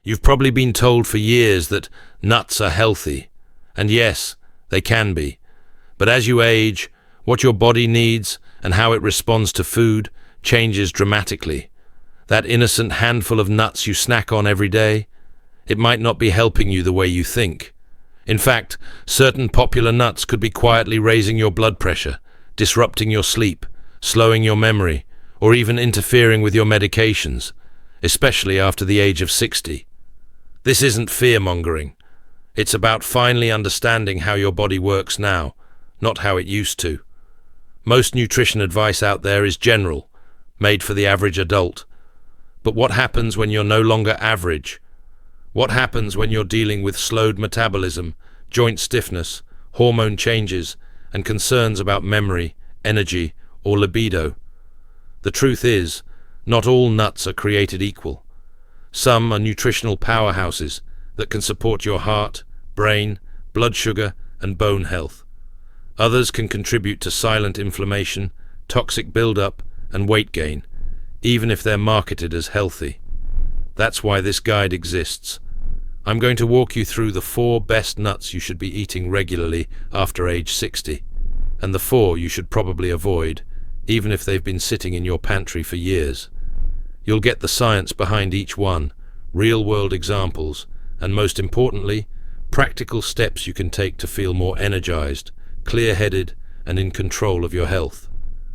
You've probably been told for years that nuts are healthy, and yes, they can be. But as you age, what your body needs and how it responds to food changes dramatically. That innocent handful of nuts you snack on every day, it might not be helping you the way you think. In fact, certain popular nuts could be quietly raising your blood pressure, disrupting your sleep, slowing your memory, or even interfering with your medications, especially after the age of 60. This isn't fear-mongering. It's about finally understanding how your body works now, not how it used to. Most nutrition advice out there is general, made for the average adult. But what happens when you're no longer average? What happens when you're dealing with slowed metabolism, joint stiffness, hormone changes, and concerns about memory, energy, or libido? The truth is, not all nuts are created equal. Some are nutritional powerhouses that can support your heart, brain, blood sugar, and bone health. Others can contribute to silent inflammation, toxic buildup, and weight gain, even if they're marketed as healthy. That's why this guide exists. I'm going to walk you through the 4 best nuts you should be eating regularly after age 60, and the 4 you should probably avoid, even if they've been sitting in your pantry for years. You'll get the science behind each one, real-world examples, and most importantly, practical steps you can take to feel more energized, clear-headed, and in control of your health.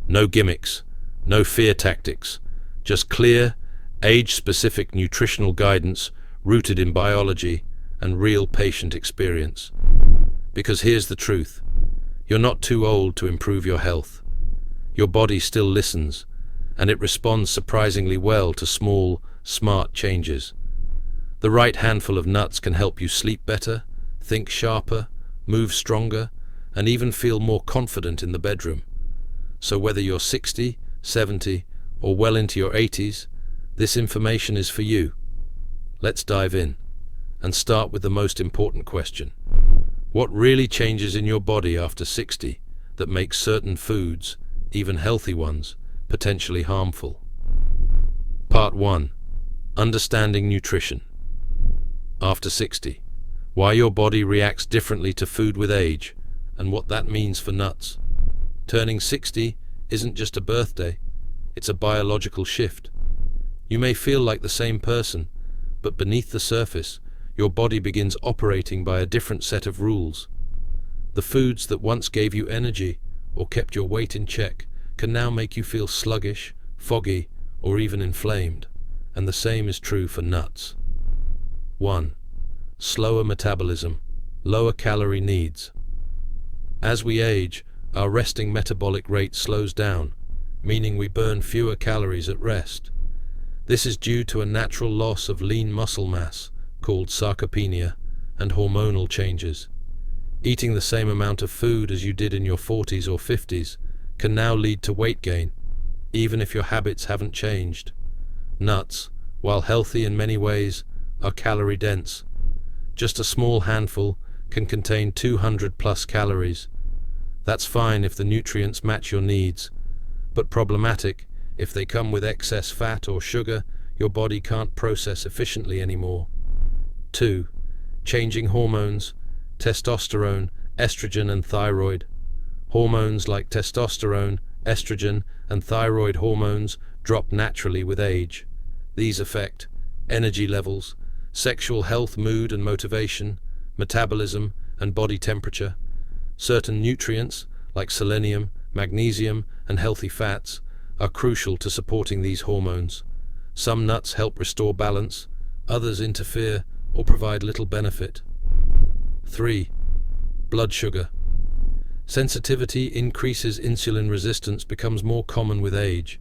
No gimmicks, no fear tactics, just clear, age-specific nutritional guidance rooted in biology and real patient experience. Because here's the truth, you're not too old to improve your health. Your body still listens, and it responds surprisingly well to small, smart changes. The right handful of nuts can help you sleep better, think sharper, move stronger, and even feel more confident in the bedroom. So whether you're 60, 70, or well into your 80s, this information is for you. Let's dive in and start with the most important question. What really changes in your body after 60 that makes certain foods, even healthy ones, potentially harmful? Part 1. Understanding nutrition. After 60, why your body reacts differently to food with age, and what that means for nuts. Turning 60 isn't just a birthday, it's a biological shift. You may feel like the same person, but beneath the surface, your body begins operating by a different set of rules. The foods that once gave you energy or kept your weight in check can now make you feel sluggish, foggy, or even inflamed, and the same is true for nuts. 1. Slower metabolism, lower calorie needs. As we age, our resting metabolic rate slows down, meaning we burn fewer calories at rest. This is due to a natural loss of lean muscle mass, called sarcopenia, and hormonal changes. Eating the same amount of food as you did in your 40s or 50s can now lead to weight gain, even if your habits haven't changed. Nuts, while healthy in many ways, are calorie-dense. Just a small handful can contain 200 plus calories. That's fine if the nutrients match your needs, but problematic if they come with excess fat or sugar your body can't process efficiently anymore. 2. Changing hormones, testosterone, estrogen, and thyroid. Hormones like testosterone, estrogen, and thyroid hormones drop naturally with age. These affect energy levels, sexual health, mood and motivation, metabolism, and body temperature. Certain nutrients, like selenium, magnesium, and healthy fats, are crucial to supporting these hormones. Some nuts help restore balance, others interfere or provide little benefit. 3. Blood sugar. Sensitivity increases, insulin resistance becomes more common with age.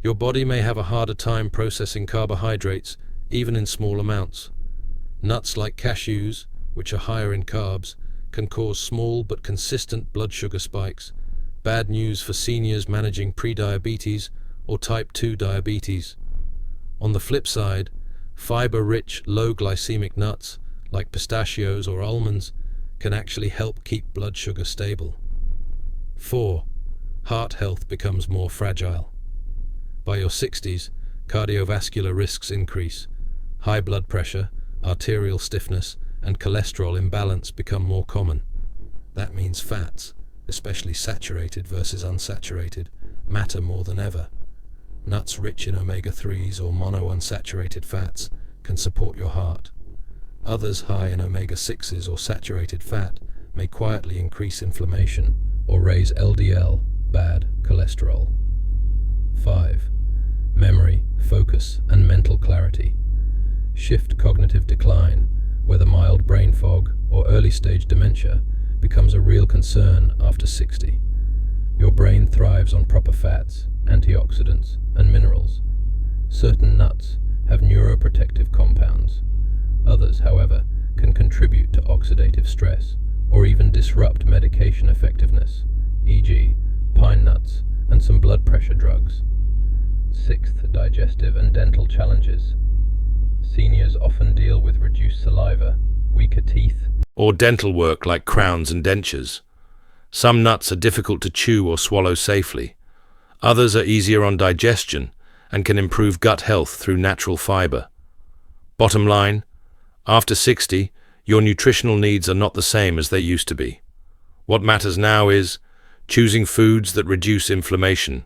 Your body may have a harder time processing carbohydrates, even in small amounts. Nuts like cashews, which are higher in carbs, can cause small but consistent blood sugar spikes. Bad news for seniors managing prediabetes or type 2 diabetes. On the flip side, fiber-rich, low glycemic nuts, like pistachios or almonds, can actually help keep blood sugar stable. 4. Heart health becomes more fragile. By your 60s, cardiovascular risks increase. High blood pressure, arterial stiffness, and cholesterol imbalance become more common. That means fats, especially saturated versus unsaturated, matter more than ever. Nuts rich in omega-3s or monounsaturated fats can support your heart. Others high in omega-6s or saturated fat may quietly increase inflammation or raise LDL, bad cholesterol. 5. Memory, focus, and mental clarity. Shift cognitive decline, whether mild brain fog or early-stage dementia, becomes a real concern after 60. Your brain thrives on proper fats, antioxidants, and minerals. Certain nuts have neuroprotective compounds. Others, however, can contribute to oxidative stress or even disrupt medication effectiveness, e.g., pine nuts and some blood pressure drugs. 6th, digestive and dental challenges. Seniors often deal with reduced saliva, weaker teeth, or dental work like crowns and dentures. Some nuts are difficult to chew or swallow safely. Others are easier on digestion and can improve gut health through natural fiber. Bottom line, after 60, your nutritional needs are not the same as they used to be. What matters now is choosing foods that reduce inflammation,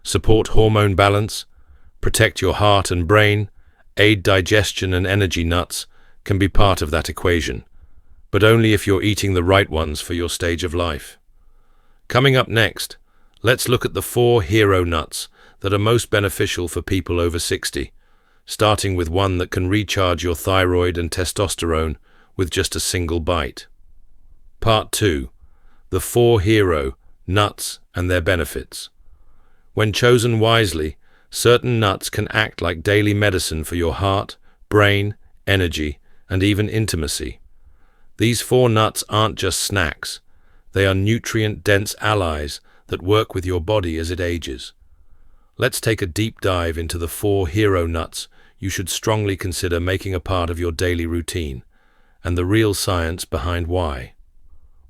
support hormone balance, protect your heart and brain, aid digestion, and energy. Nuts can be part of that equation, but only if you're eating the right ones for your stage of life. Coming up next, let's look at the 4 hero nuts that are most beneficial for people over 60, starting with one that can recharge your thyroid and testosterone with just a single bite. Part 2. The 4 hero nuts and their benefits. When chosen wisely, certain nuts can act like daily medicine for your heart, brain, energy, and even intimacy. These 4 nuts aren't just snacks. They are nutrient-dense allies that work with your body as it ages. Let's take a deep dive into the 4 hero nuts you should strongly consider making a part of your daily routine, and the real science behind why.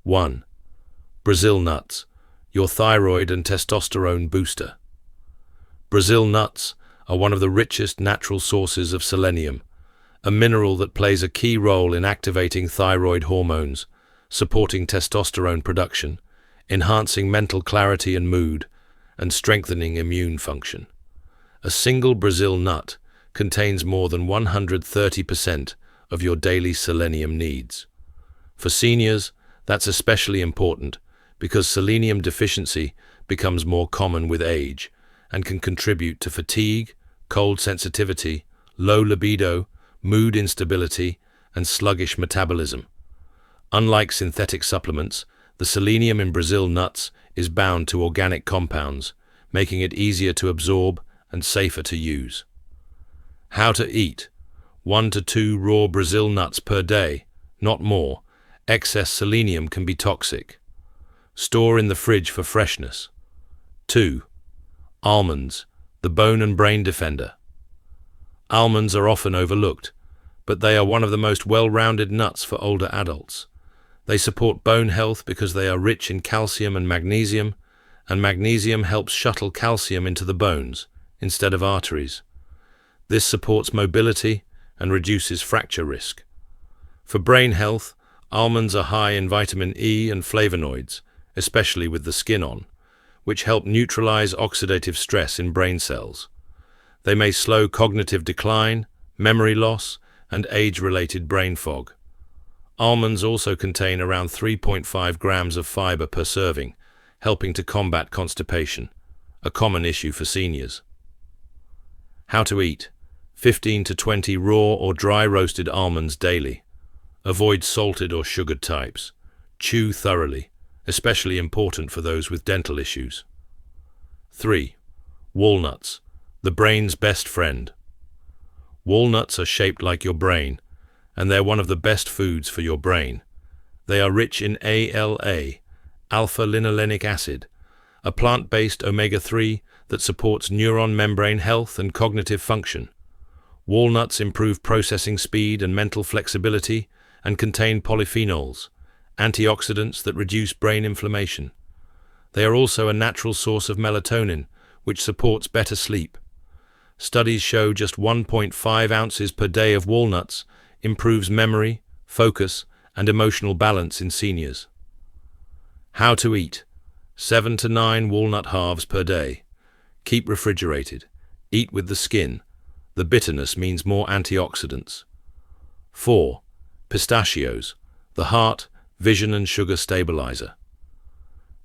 1. Brazil nuts, your thyroid and testosterone booster. Brazil nuts are one of the richest natural sources of selenium, a mineral that plays a key role in activating thyroid hormones, supporting testosterone production, enhancing mental clarity and mood, and strengthening immune function. A single Brazil nut contains more than 130% of your daily selenium needs. For seniors, that's especially important because selenium deficiency becomes more common with age and can contribute to fatigue, cold sensitivity, low libido, mood instability, and sluggish metabolism. Unlike synthetic supplements, the selenium in Brazil nuts is bound to organic compounds, making it easier to absorb and safer to use. How to eat: 1 to 2 raw Brazil nuts per day, not more. Excess selenium can be toxic. Store in the fridge for freshness. 2. Almonds, the bone and brain defender. Almonds are often overlooked, but they are one of the most well-rounded nuts for older adults. They support bone health because they are rich in calcium and magnesium helps shuttle calcium into the bones instead of arteries. This supports mobility and reduces fracture risk. For brain health, almonds are high in vitamin E and flavonoids, especially with the skin on, which help neutralize oxidative stress in brain cells. They may slow cognitive decline, memory loss, and age-related brain fog. Almonds also contain around 3.5 grams of fiber per serving, helping to combat constipation, a common issue for seniors. How to eat: 15 to 20 raw or dry roasted almonds daily. Avoid salted or sugared types. Chew thoroughly, especially important for those with dental issues. 3. Walnuts, the brain's best friend. Walnuts are shaped like your brain, and they're one of the best foods for your brain. They are rich in ALA, alpha-linolenic acid, a plant-based omega-3 that supports neuron membrane health and cognitive function. Walnuts improve processing speed and mental flexibility and contain polyphenols, antioxidants that reduce brain inflammation. They are also a natural source of melatonin, which supports better sleep. Studies show just 1.5 ounces per day of walnuts improves memory, focus, and emotional balance in seniors. How to eat. 7 to 9 walnut halves per day. Keep refrigerated. Eat with the skin. The bitterness means more antioxidants. 4. Pistachios. The heart, vision and sugar stabilizer.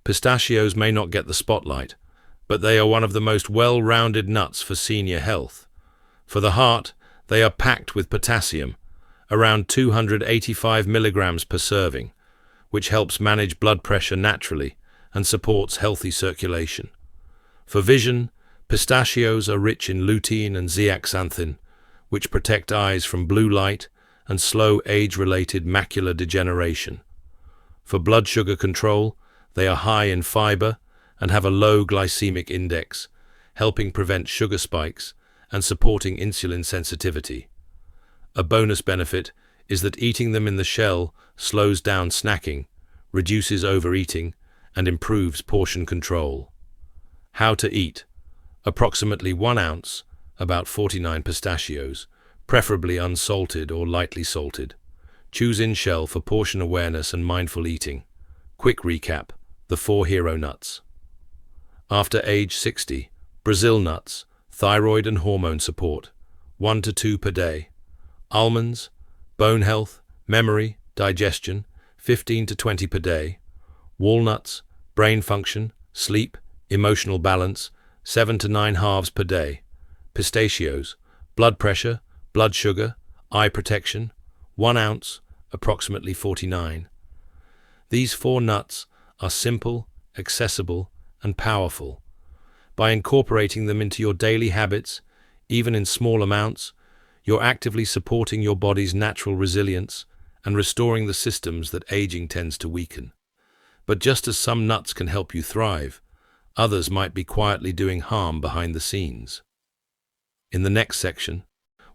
Pistachios may not get the spotlight, but they are one of the most well-rounded nuts for senior health. For the heart, they are packed with potassium, around 285 milligrams per serving, which helps manage blood pressure naturally and supports healthy circulation. For vision, pistachios are rich in lutein and zeaxanthin, which protect eyes from blue light and slow age-related macular degeneration. For blood sugar control, they are high in fiber and have a low glycemic index, helping prevent sugar spikes and supporting insulin sensitivity. A bonus benefit is that eating them in the shell slows down snacking, reduces overeating, and improves portion control. How to eat. Approximately 1 ounce, about 49 pistachios, preferably unsalted or lightly salted. Choose in shell for portion awareness and mindful eating. Quick recap: the 4 hero nuts. After age 60, Brazil nuts, thyroid and hormone support, 1 to 2 per day. Almonds, bone health, memory, digestion, 15 to 20 per day. Walnuts, brain function, sleep, emotional balance, 7 to 9 halves per day. Pistachios, blood pressure, blood sugar, eye protection, 1 ounce, approximately 49. These 4 nuts are simple, accessible, and powerful. By incorporating them into your daily habits, even in small amounts, you're actively supporting your body's natural resilience and restoring the systems that aging tends to weaken. But just as some nuts can help you thrive, others might be quietly doing harm behind the scenes. In the next section,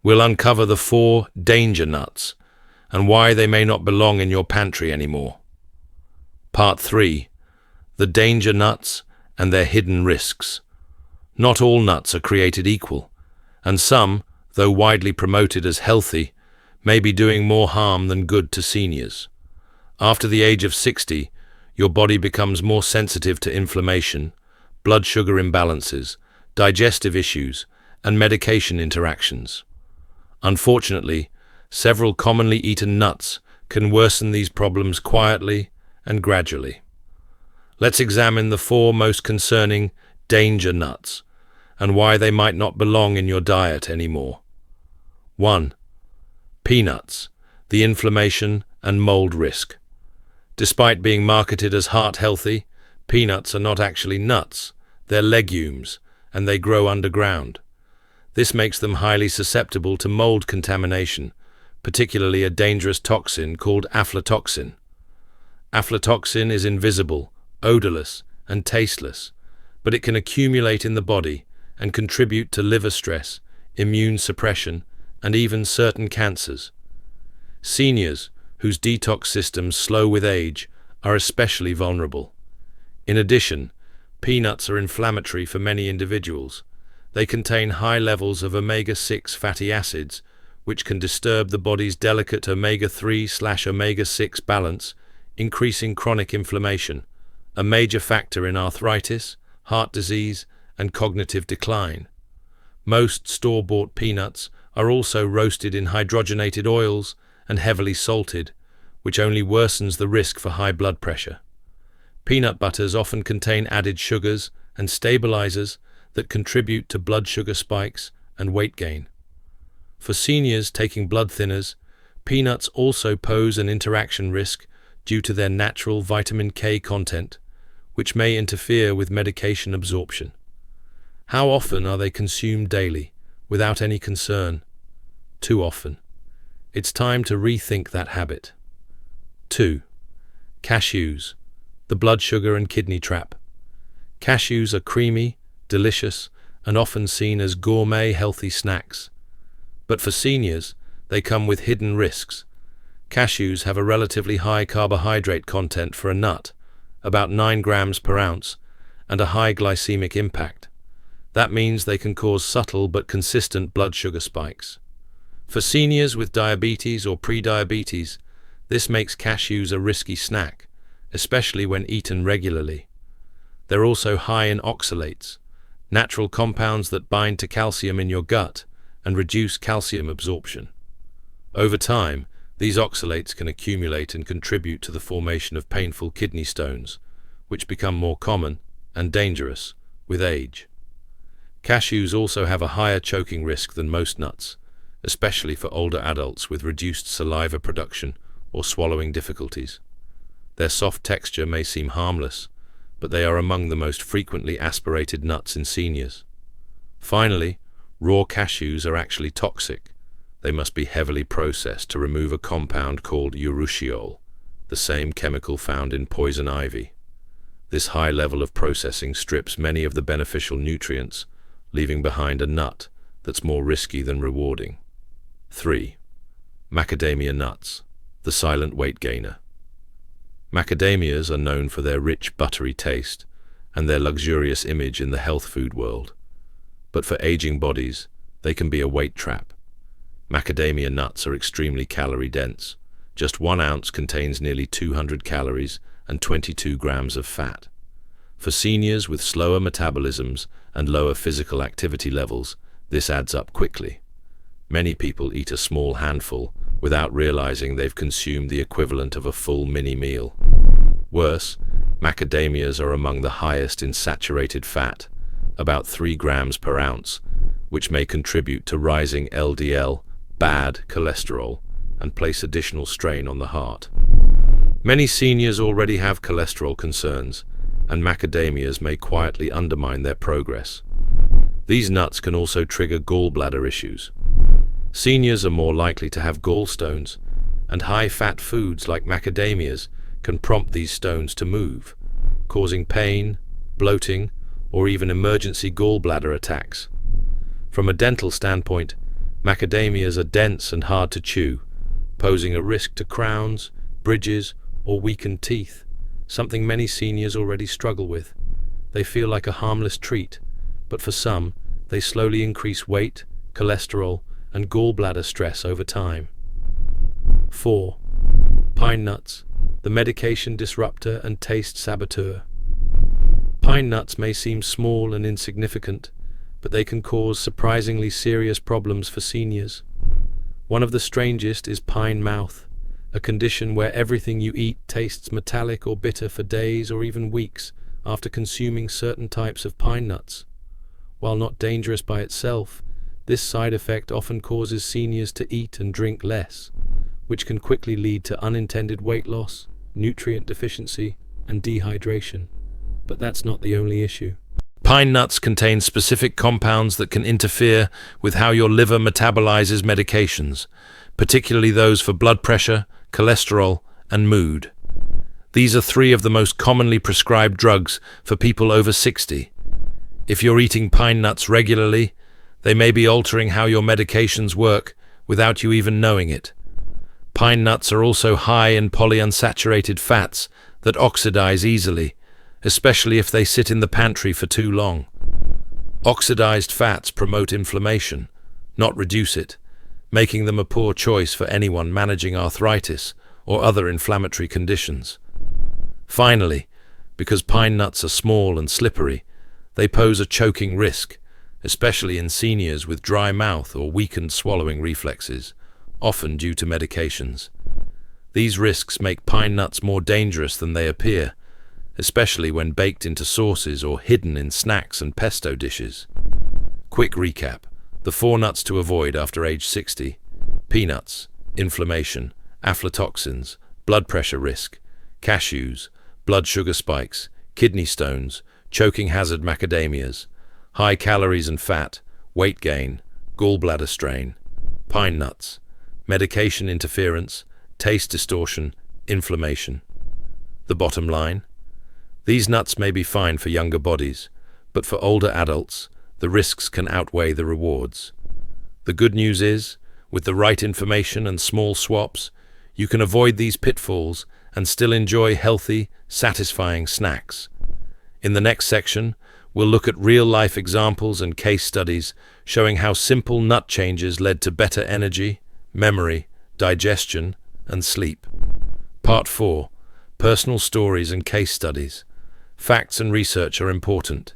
we'll uncover the 4 danger nuts and why they may not belong in your pantry anymore. Part 3. The danger nuts and their hidden risks. Not all nuts are created equal, and some, though widely promoted as healthy, may be doing more harm than good to seniors. After the age of 60, your body becomes more sensitive to inflammation, blood sugar imbalances, digestive issues, and medication interactions. Unfortunately, several commonly eaten nuts can worsen these problems quietly and gradually. Let's examine the 4 most concerning danger nuts and why they might not belong in your diet anymore. 1. Peanuts, the inflammation and mold risk. Despite being marketed as heart-healthy, peanuts are not actually nuts, they're legumes, and they grow underground. This makes them highly susceptible to mold contamination, particularly a dangerous toxin called aflatoxin. Aflatoxin is invisible, odorless, and tasteless, but it can accumulate in the body and contribute to liver stress, immune suppression, and even certain cancers. Seniors, whose detox systems slow with age, are especially vulnerable. In addition, peanuts are inflammatory for many individuals. They contain high levels of omega-6 fatty acids, which can disturb the body's delicate omega-3/omega-6 balance, increasing chronic inflammation, a major factor in arthritis, heart disease, and cognitive decline. Most store-bought peanuts are also roasted in hydrogenated oils and heavily salted, which only worsens the risk for high blood pressure. Peanut butters often contain added sugars and stabilizers that contribute to blood sugar spikes and weight gain. For seniors taking blood thinners, peanuts also pose an interaction risk due to their natural vitamin K content, which may interfere with medication absorption. How often are they consumed daily, without any concern? Too often. It's time to rethink that habit. 2. Cashews, the blood sugar and kidney trap. Cashews are creamy, delicious, and often seen as gourmet healthy snacks. But for seniors, they come with hidden risks. Cashews have a relatively high carbohydrate content for a nut, about 9 grams per ounce, and a high glycemic impact. That means they can cause subtle but consistent blood sugar spikes. For seniors with diabetes or pre-diabetes, this makes cashews a risky snack, especially when eaten regularly. They're also high in oxalates, natural compounds that bind to calcium in your gut and reduce calcium absorption. Over time, these oxalates can accumulate and contribute to the formation of painful kidney stones, which become more common and dangerous with age. Cashews also have a higher choking risk than most nuts, especially for older adults with reduced saliva production or swallowing difficulties. Their soft texture may seem harmless, but they are among the most frequently aspirated nuts in seniors. Finally, raw cashews are actually toxic. They must be heavily processed to remove a compound called urushiol, the same chemical found in poison ivy. This high level of processing strips many of the beneficial nutrients, leaving behind a nut that's more risky than rewarding. 3. Macadamia nuts, the silent weight gainer. Macadamias are known for their rich, buttery taste and their luxurious image in the health food world. But for aging bodies, they can be a weight trap. Macadamia nuts are extremely calorie-dense. Just 1 ounce contains nearly 200 calories and 22 grams of fat. For seniors with slower metabolisms and lower physical activity levels, this adds up quickly. Many people eat a small handful without realizing they've consumed the equivalent of a full mini-meal. Worse, macadamias are among the highest in saturated fat, about 3 grams per ounce, which may contribute to rising LDL, bad cholesterol, and place additional strain on the heart. Many seniors already have cholesterol concerns, and macadamias may quietly undermine their progress. These nuts can also trigger gallbladder issues. Seniors are more likely to have gallstones, and high-fat foods like macadamias can prompt these stones to move, causing pain, bloating, or even emergency gallbladder attacks. From a dental standpoint, macadamias are dense and hard to chew, posing a risk to crowns, bridges, or weakened teeth, something many seniors already struggle with. They feel like a harmless treat, but for some, they slowly increase weight, cholesterol, and gallbladder stress over time. 4. Pine nuts, the medication disruptor and taste saboteur. Pine nuts may seem small and insignificant, but they can cause surprisingly serious problems for seniors. One of the strangest is pine mouth, a condition where everything you eat tastes metallic or bitter for days or even weeks after consuming certain types of pine nuts. While not dangerous by itself, this side effect often causes seniors to eat and drink less, which can quickly lead to unintended weight loss, nutrient deficiency, and dehydration. But that's not the only issue. Pine nuts contain specific compounds that can interfere with how your liver metabolizes medications, particularly those for blood pressure, cholesterol, and mood. These are 3 of the most commonly prescribed drugs for people over 60. If you're eating pine nuts regularly, they may be altering how your medications work without you even knowing it. Pine nuts are also high in polyunsaturated fats that oxidize easily, especially if they sit in the pantry for too long. Oxidized fats promote inflammation, not reduce it, making them a poor choice for anyone managing arthritis or other inflammatory conditions. Finally, because pine nuts are small and slippery, they pose a choking risk, especially in seniors with dry mouth or weakened swallowing reflexes, often due to medications. These risks make pine nuts more dangerous than they appear, especially when baked into sauces or hidden in snacks and pesto dishes. Quick recap: the 4 nuts to avoid after age 60. Peanuts, inflammation, aflatoxins, blood pressure risk. Cashews, blood sugar spikes, kidney stones, choking hazard. Macadamias, high calories and fat, weight gain, gallbladder strain. Pine nuts, medication interference, taste distortion, inflammation. The bottom line: these nuts may be fine for younger bodies, but for older adults, the risks can outweigh the rewards. The good news is, with the right information and small swaps, you can avoid these pitfalls and still enjoy healthy, satisfying snacks. In the next section, we'll look at real-life examples and case studies showing how simple nut changes led to better energy, memory, digestion, and sleep. Part 4. Personal stories and case studies. Facts and research are important,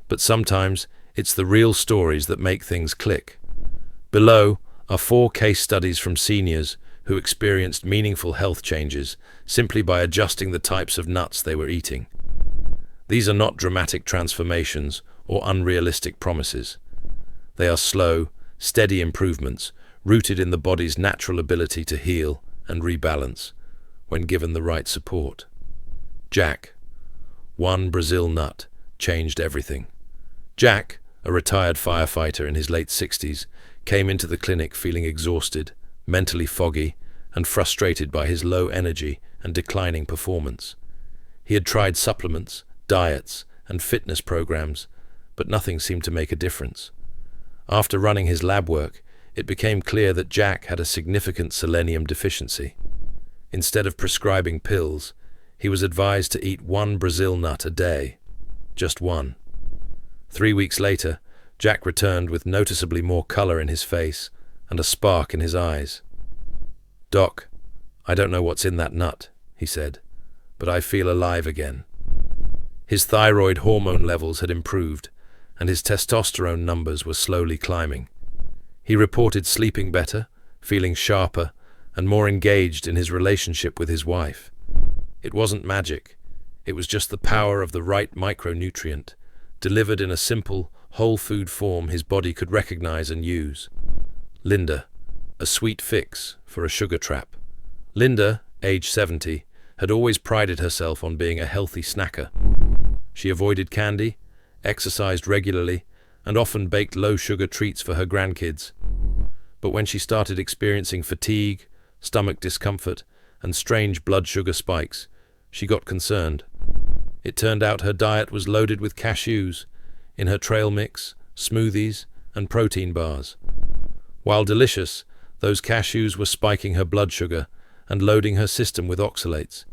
but sometimes it's the real stories that make things click. Below are 4 case studies from seniors who experienced meaningful health changes simply by adjusting the types of nuts they were eating. These are not dramatic transformations or unrealistic promises. They are slow, steady improvements rooted in the body's natural ability to heal and rebalance when given the right support. Jack. One Brazil nut changed everything. Jack, a retired firefighter in his late 60s, came into the clinic feeling exhausted, mentally foggy, and frustrated by his low energy and declining performance. He had tried supplements, diets, and fitness programs, but nothing seemed to make a difference. After running his lab work, it became clear that Jack had a significant selenium deficiency. Instead of prescribing pills, he was advised to eat 1 Brazil nut a day. Just 1. 3 weeks later, Jack returned with noticeably more color in his face and a spark in his eyes. "Doc, I don't know what's in that nut," he said, "but I feel alive again." His thyroid hormone levels had improved, and his testosterone numbers were slowly climbing. He reported sleeping better, feeling sharper, and more engaged in his relationship with his wife. It wasn't magic. It was just the power of the right micronutrient, delivered in a simple, whole food form his body could recognize and use. Linda, a sweet fix for a sugar trap. Linda, age 70, had always prided herself on being a healthy snacker. She avoided candy, exercised regularly, and often baked low-sugar treats for her grandkids. But when she started experiencing fatigue, stomach discomfort, and strange blood sugar spikes, she got concerned. It turned out her diet was loaded with cashews in her trail mix, smoothies, and protein bars. While delicious, those cashews were spiking her blood sugar and loading her system with oxalates.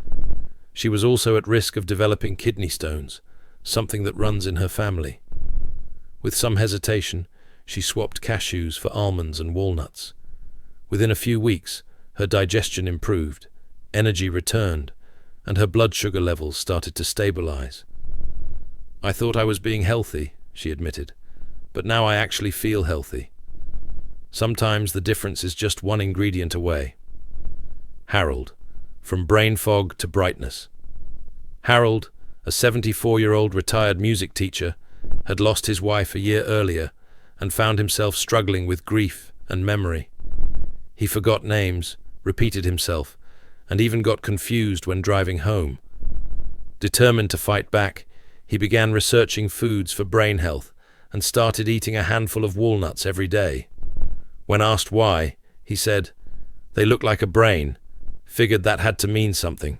She was also at risk of developing kidney stones, something that runs in her family. With some hesitation, she swapped cashews for almonds and walnuts. Within a few weeks, her digestion improved, energy returned, and her blood sugar levels started to stabilize. "I thought I was being healthy," she admitted, "but now I actually feel healthy." Sometimes the difference is just one ingredient away. Harold, from brain fog to brightness. Harold, a 74-year-old retired music teacher, had lost his wife a year earlier and found himself struggling with grief and memory. He forgot names, repeated himself, and even got confused when driving home. Determined to fight back, he began researching foods for brain health and started eating a handful of walnuts every day. When asked why, he said, "They look like a brain. Figured that had to mean something."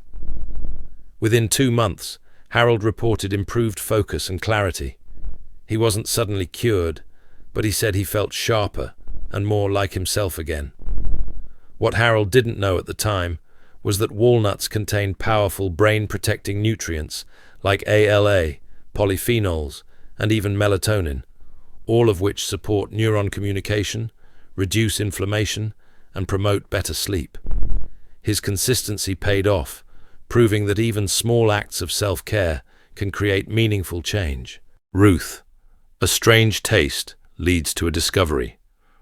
Within 2 months, Harold reported improved focus and clarity. He wasn't suddenly cured, but he said he felt sharper and more like himself again. What Harold didn't know at the time was that walnuts contain powerful brain-protecting nutrients like ALA, polyphenols, and even melatonin, all of which support neuron communication, reduce inflammation, and promote better sleep. His consistency paid off, proving that even small acts of self-care can create meaningful change. Ruth. A strange taste leads to a discovery.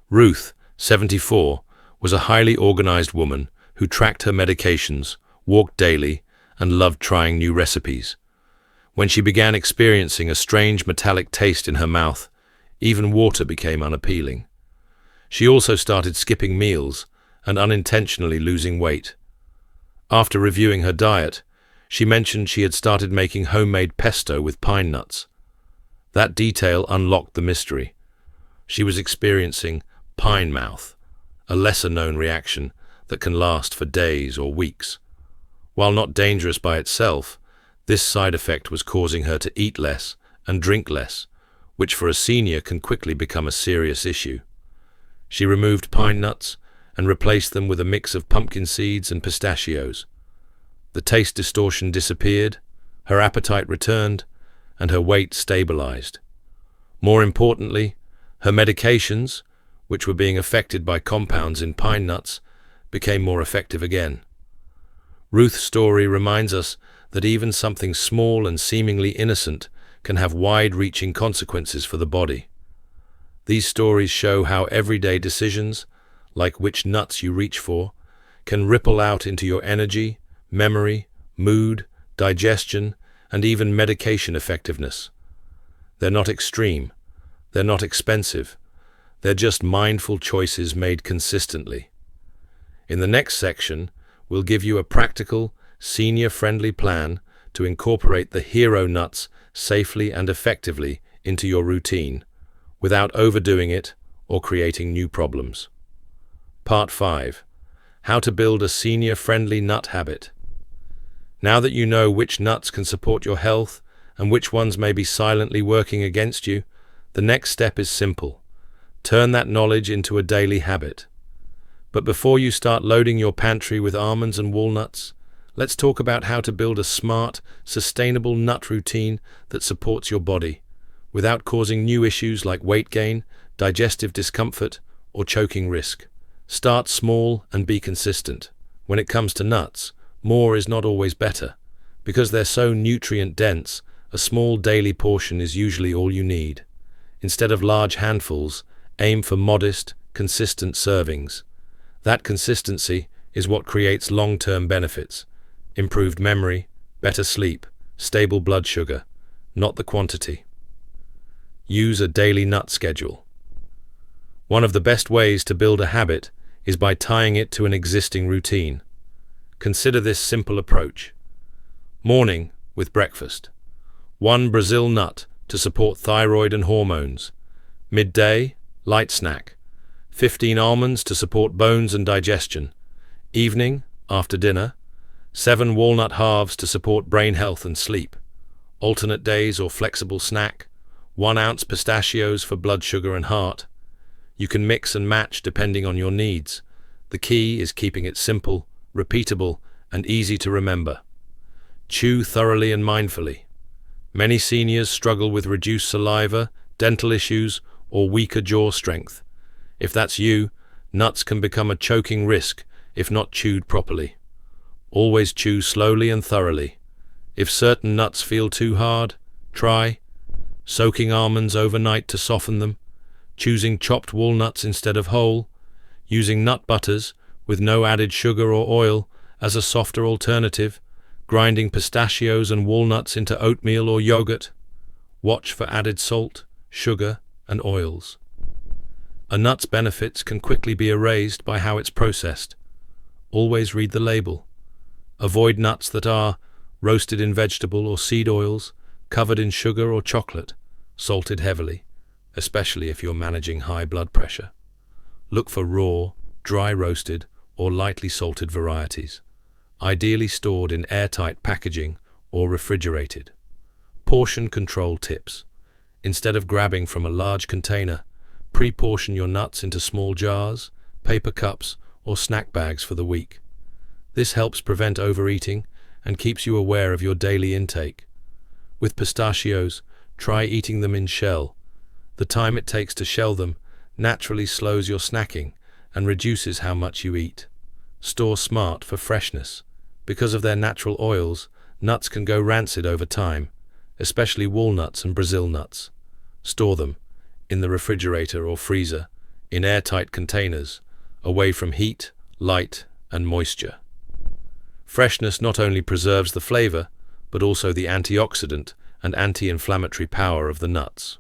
Ruth, 74, was a highly organized woman who tracked her medications, walked daily, and loved trying new recipes. When she began experiencing a strange metallic taste in her mouth, even water became unappealing. She also started skipping meals and unintentionally losing weight. After reviewing her diet, she mentioned she had started making homemade pesto with pine nuts. That detail unlocked the mystery. She was experiencing pine mouth, a lesser-known reaction that can last for days or weeks. While not dangerous by itself, this side effect was causing her to eat less and drink less, which for a senior can quickly become a serious issue. She removed pine nuts and replaced them with a mix of pumpkin seeds and pistachios. The taste distortion disappeared, her appetite returned, and her weight stabilized. More importantly, her medications, which were being affected by compounds in pine nuts, became more effective again. Ruth's story reminds us that even something small and seemingly innocent can have wide-reaching consequences for the body. These stories show how everyday decisions, like which nuts you reach for, can ripple out into your energy, memory, mood, digestion, and even medication effectiveness. They're not extreme. They're not expensive. They're just mindful choices made consistently. In the next section, we'll give you a practical, senior-friendly plan to incorporate the hero nuts safely and effectively into your routine, without overdoing it or creating new problems. Part 5. How to build a senior-friendly nut habit. Now that you know which nuts can support your health and which ones may be silently working against you, the next step is simple. Turn that knowledge into a daily habit. But before you start loading your pantry with almonds and walnuts, let's talk about how to build a smart, sustainable nut routine that supports your body, without causing new issues like weight gain, digestive discomfort, or choking risk. Start small and be consistent. When it comes to nuts, more is not always better. Because they're so nutrient-dense, a small daily portion is usually all you need. Instead of large handfuls, aim for modest, consistent servings. That consistency is what creates long-term benefits. Improved memory, better sleep, stable blood sugar, not the quantity. Use a daily nut schedule. One of the best ways to build a habit is by tying it to an existing routine. Consider this simple approach. Morning with breakfast. 1 Brazil nut to support thyroid and hormones. Midday, light snack. 15 almonds to support bones and digestion. Evening, after dinner, 7 walnut halves to support brain health and sleep. Alternate days or flexible snack. 1 ounce pistachios for blood sugar and heart. You can mix and match depending on your needs. The key is keeping it simple, repeatable, and easy to remember. Chew thoroughly and mindfully. Many seniors struggle with reduced saliva, dental issues, or weaker jaw strength. If that's you, nuts can become a choking risk if not chewed properly. Always chew slowly and thoroughly. If certain nuts feel too hard, try soaking almonds overnight to soften them, choosing chopped walnuts instead of whole, using nut butters with no added sugar or oil as a softer alternative, grinding pistachios and walnuts into oatmeal or yogurt. Watch for added salt, sugar, and oils. A nut's benefits can quickly be erased by how it's processed. Always read the label. Avoid nuts that are roasted in vegetable or seed oils, covered in sugar or chocolate, salted heavily, especially if you're managing high blood pressure. Look for raw, dry roasted, or lightly salted varieties, ideally stored in airtight packaging or refrigerated. Portion control tips. Instead of grabbing from a large container, pre-portion your nuts into small jars, paper cups, or snack bags for the week. This helps prevent overeating and keeps you aware of your daily intake. With pistachios, try eating them in shell. The time it takes to shell them naturally slows your snacking and reduces how much you eat. Store smart for freshness. Because of their natural oils, nuts can go rancid over time, especially walnuts and Brazil nuts. Store them in the refrigerator or freezer, in airtight containers, away from heat, light, and moisture. Freshness not only preserves the flavor, but also the antioxidant and anti-inflammatory power of the nuts.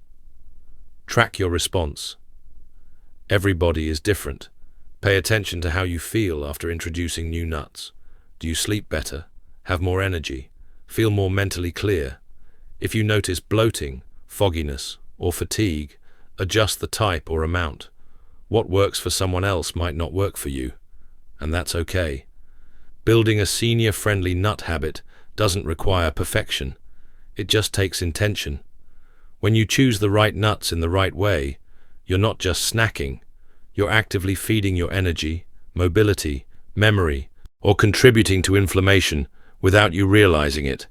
Track your response. Every body is different. Pay attention to how you feel after introducing new nuts. Do you sleep better, have more energy, feel more mentally clear? If you notice bloating, fogginess, or fatigue, adjust the type or amount. What works for someone else might not work for you, and that's okay. Building a senior-friendly nut habit doesn't require perfection. It just takes intention. When you choose the right nuts in the right way, you're not just snacking. You're actively feeding your energy, mobility, memory, or contributing to inflammation without you realizing it.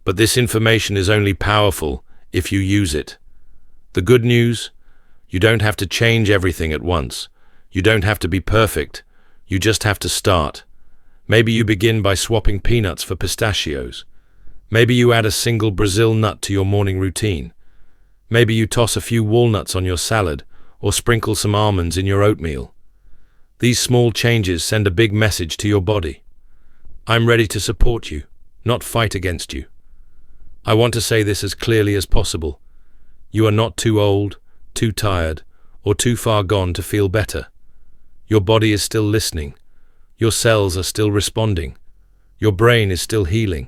But this information is only powerful if you use it. The good news? You don't have to change everything at once. You don't have to be perfect. You just have to start. Maybe you begin by swapping peanuts for pistachios. Maybe you add a single Brazil nut to your morning routine. Maybe you toss a few walnuts on your salad or sprinkle some almonds in your oatmeal. These small changes send a big message to your body. I'm ready to support you, not fight against you. I want to say this as clearly as possible. You are not too old, too tired, or too far gone to feel better. Your body is still listening. Your cells are still responding. Your brain is still healing.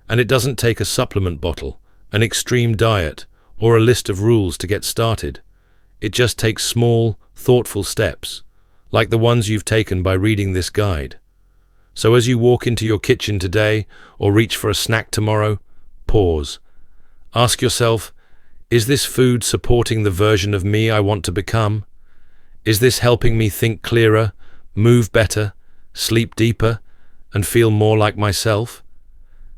And it doesn't take a supplement bottle, an extreme diet, or a list of rules to get started. It just takes small, thoughtful steps, like the ones you've taken by reading this guide. So as you walk into your kitchen today, or reach for a snack tomorrow, pause. Ask yourself, is this food supporting the version of me I want to become? Is this helping me think clearer, move better, sleep deeper, and feel more like myself?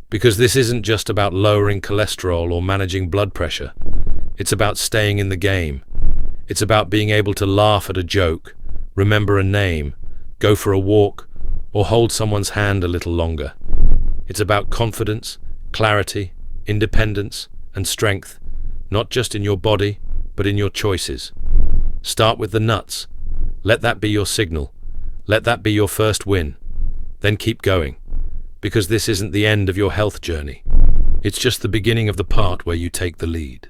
Because this isn't just about lowering cholesterol or managing blood pressure. It's about staying in the game. It's about being able to laugh at a joke, remember a name, go for a walk, or hold someone's hand a little longer. It's about confidence, clarity, independence, and strength, not just in your body, but in your choices. Start with the nuts. Let that be your signal. Let that be your first win. Then keep going. Because this isn't the end of your health journey. It's just the beginning of the part where you take the lead.